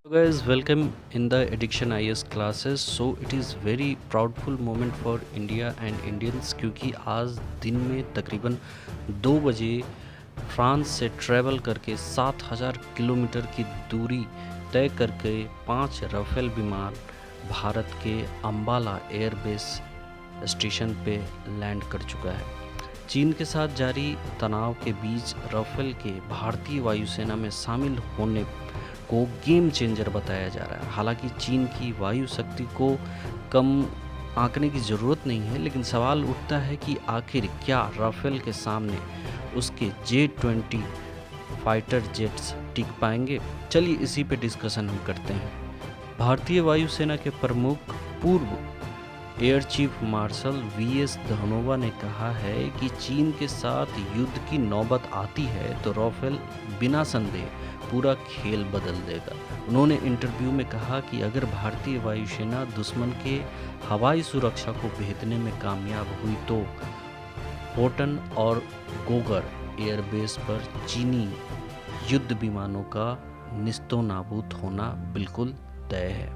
So guys, welcome in the Addiction IS classes. So it is very proudful moment for India and Indians क्योंकि आज दिन में तकरीबन 2 बजे फ्रांस से ट्रैवल करके 7,000 किलोमीटर की दूरी तय करके 5 राफेल विमान भारत के अंबाला एयरबेस स्टेशन पे लैंड कर चुका है। चीन के साथ जारी तनाव के बीच राफेल के भारतीय वायुसेना में शामिल होने को गेम चेंजर बताया जा रहा है। हालांकि चीन की वायु शक्ति को कम आंकने की ज़रूरत नहीं है, लेकिन सवाल उठता है कि आखिर क्या राफेल के सामने उसके J-20 फाइटर जेट्स टिक पाएंगे। चलिए इसी पे डिस्कशन हम करते हैं। भारतीय वायुसेना के प्रमुख पूर्व air chief marshal VS Dhanoa ने कहा है कि चीन के साथ युद्ध की नौबत आती है तो राफेल बिना संदेह पूरा खेल बदल देगा। उन्होंने इंटरव्यू में कहा कि अगर भारतीय वायुसेना दुश्मन के हवाई सुरक्षा को भेदने में कामयाब हुई तो होटन और गोगर एयरबेस पर चीनी युद्ध विमानों का निस्तो नाबूद होना बिल्कुल तय है।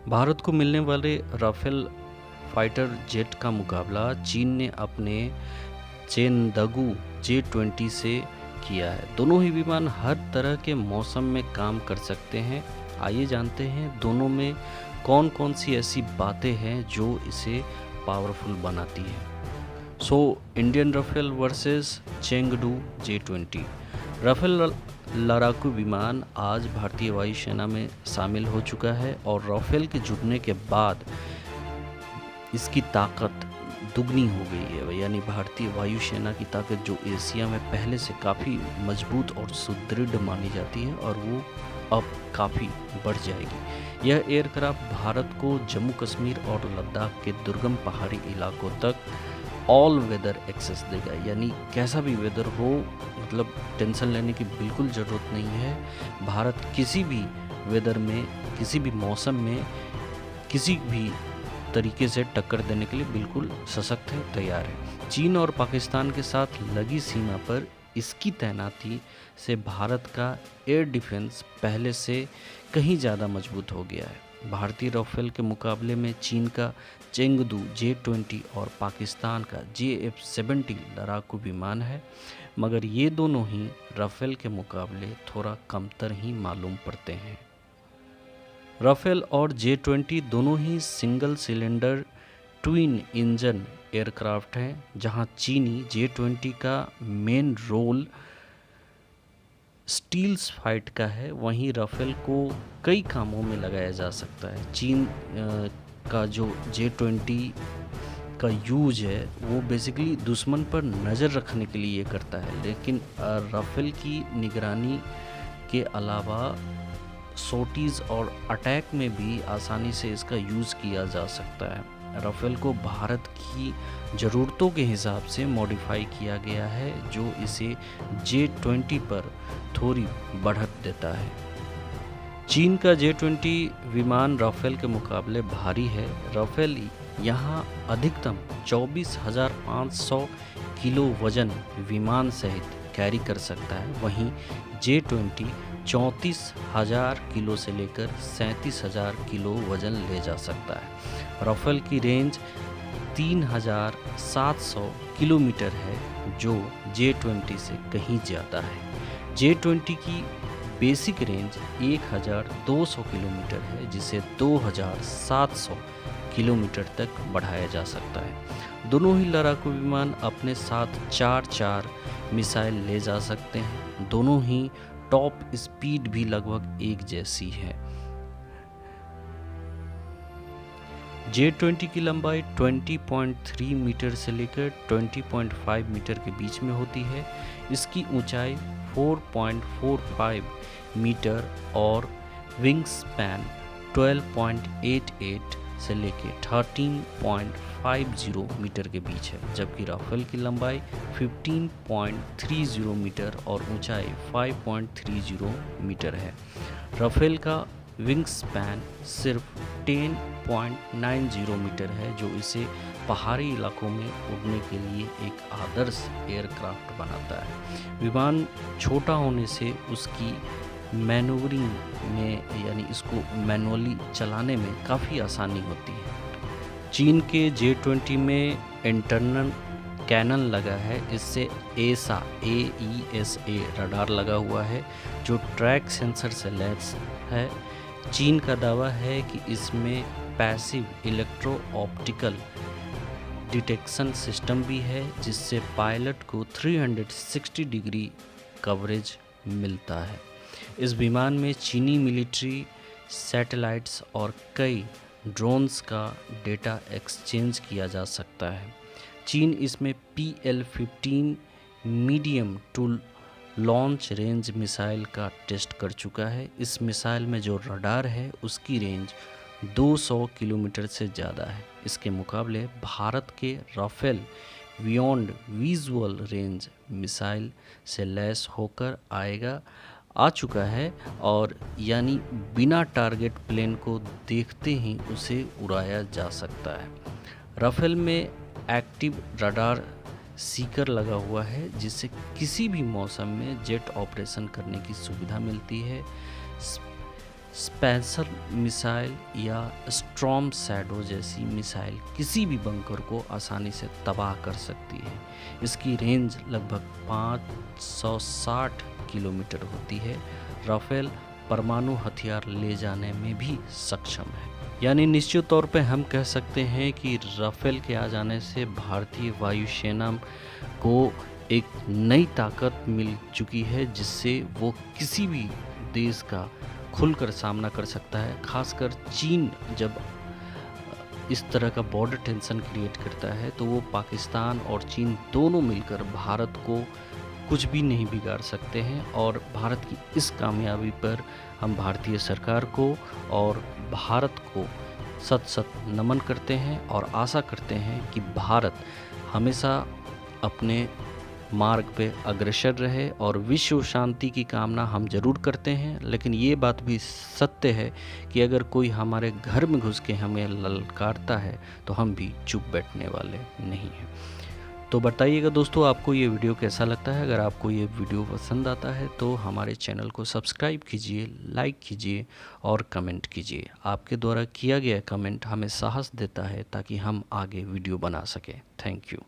भारत को मिलने वाले राफेल फाइटर जेट का मुकाबला चीन ने अपने चेंदगू J-20 से किया है। दोनों ही विमान हर तरह के मौसम में काम कर सकते हैं। आइए जानते हैं दोनों में कौन कौन सी ऐसी बातें हैं जो इसे पावरफुल बनाती है। So Indian Rafale versus Chengdu J-20। Rafale लड़ाकू विमान आज भारतीय वायुसेना में शामिल हो चुका है और राफेल के जुड़ने के बाद इसकी ताकत दुगनी हो गई है। यानी भारतीय वायुसेना की ताकत जो एशिया में पहले से काफ़ी मजबूत और सुदृढ़ मानी जाती है और वो अब काफ़ी बढ़ जाएगी। यह एयरक्राफ्ट भारत को जम्मू कश्मीर और लद्दाख के दुर्गम पहाड़ी इलाकों तक ऑल वेदर एक्सेस देगा। यानी कैसा भी वेदर हो, मतलब टेंशन लेने की बिल्कुल ज़रूरत नहीं है। भारत किसी भी वेदर में, किसी भी मौसम में, किसी भी तरीके से टक्कर देने के लिए बिल्कुल सशक्त है, तैयार है। चीन और पाकिस्तान के साथ लगी सीमा पर इसकी तैनाती से भारत का एयर डिफेंस पहले से कहीं ज़्यादा मजबूत हो गया है। भारतीय राफेल के मुकाबले में चीन का चेंगदू J-20 और पाकिस्तान का JF-70 लड़ाकू विमान है, मगर ये दोनों ही राफेल के मुकाबले थोड़ा कमतर ही मालूम पड़ते हैं। राफेल और J-20 दोनों ही single cylinder twin engine aircraft हैं, जहां चीनी J-20 का मेन रोल स्टील्स फाइट का है, वहीं राफेल को कई कामों में लगाया जा सकता है। चीन का जो J-20 का यूज है वो बेसिकली दुश्मन पर नज़र रखने के लिए करता है, लेकिन राफेल की निगरानी के अलावा सोटीज़ और अटैक में भी आसानी से इसका यूज़ किया जा सकता है। राफेल को भारत की ज़रूरतों के हिसाब से मॉडिफाई किया गया है, जो इसे J-20 पर थोड़ी बढ़त देता है। चीन का J-20 विमान राफेल के मुकाबले भारी है। राफेल यहाँ अधिकतम 24,500 किलो वजन विमान सहित कैरी कर सकता है, वहीं J-20 34,000 किलो से लेकर 37,000 किलो वजन ले जा सकता है। राफेल की रेंज 3,700 किलोमीटर है, जो J-20 से कहीं ज़्यादा है। J-20 की बेसिक रेंज 1,200 किलोमीटर है, जिसे 2,700 किलोमीटर तक बढ़ाया जा सकता है। दोनों ही लड़ाकू विमान अपने साथ 4-4 मिसाइल ले जा सकते हैं। दोनों ही टॉप स्पीड भी लगभग एक जैसी है। J-20 की लंबाई 20.3 मीटर से लेकर 20.5 मीटर के बीच में होती है। इसकी ऊंचाई 4.45 मीटर और विंग स्पैन 12.88 से लेकर 13.50 मीटर के बीच है, जबकि राफेल की लंबाई 15.30 मीटर और ऊंचाई 5.30 मीटर है। राफेल का विंग स्पैन सिर्फ 10.90 मीटर है, जो इसे पहाड़ी इलाकों में उड़ने के लिए एक आदर्श एयरक्राफ्ट बनाता है। विमान छोटा होने से उसकी मैनूवरिंग में यानी इसको मैनुअली चलाने में काफ़ी आसानी होती है। चीन के J-20 में इंटरनल कैनन लगा है, इससे AESA रडार लगा हुआ है जो ट्रैक सेंसर से लैस है। चीन का दावा है कि इसमें passive electro optical detection system भी है जिससे पायलट को 360 डिग्री कवरेज मिलता है। इस विमान में चीनी मिलिट्री सैटेलाइट्स और कई ड्रोन्स का डेटा एक्सचेंज किया जा सकता है। चीन इसमें PL-15 medium to launch range missile का टेस्ट कर चुका है। इस मिसाइल में जो रडार है उसकी रेंज 200 किलोमीटर से ज़्यादा है। इसके मुकाबले भारत के Rafale beyond visual range missile से लैस होकर आ चुका है और यानी बिना टारगेट प्लेन को देखते ही उसे उड़ाया जा सकता है। राफेल में एक्टिव रडार सीकर लगा हुआ है जिससे किसी भी मौसम में जेट ऑपरेशन करने की सुविधा मिलती है। स्पेंसर मिसाइल या स्टॉर्म शैडो जैसी मिसाइल किसी भी बंकर को आसानी से तबाह कर सकती है। इसकी रेंज लगभग 560 किलोमीटर होती है। राफेल परमाणु हथियार ले जाने में भी सक्षम है। यानी निश्चित तौर पे हम कह सकते हैं कि राफेल के आ जाने से भारतीय वायुसेना को एक नई ताकत मिल चुकी है जिससे वो किसी भी देश का खुलकर सामना कर सकता है। खासकर चीन जब इस तरह का बॉर्डर टेंशन क्रिएट करता है तो वो पाकिस्तान और चीन दोनों मिलकर भारत को कुछ भी नहीं बिगाड़ सकते हैं। और भारत की इस कामयाबी पर हम भारतीय सरकार को और भारत को सत नमन करते हैं और आशा करते हैं कि भारत हमेशा अपने मार्ग पे अग्रसर रहे। और विश्व शांति की कामना हम जरूर करते हैं, लेकिन ये बात भी सत्य है कि अगर कोई हमारे घर में घुस के हमें ललकारता है तो हम भी चुप बैठने वाले नहीं हैं। तो बताइएगा दोस्तों, आपको ये वीडियो कैसा लगता है। अगर आपको ये वीडियो पसंद आता है तो हमारे चैनल को सब्सक्राइब कीजिए, लाइक कीजिए और कमेंट कीजिए। आपके द्वारा किया गया कमेंट हमें साहस देता है ताकि हम आगे वीडियो बना सकें। Thank you.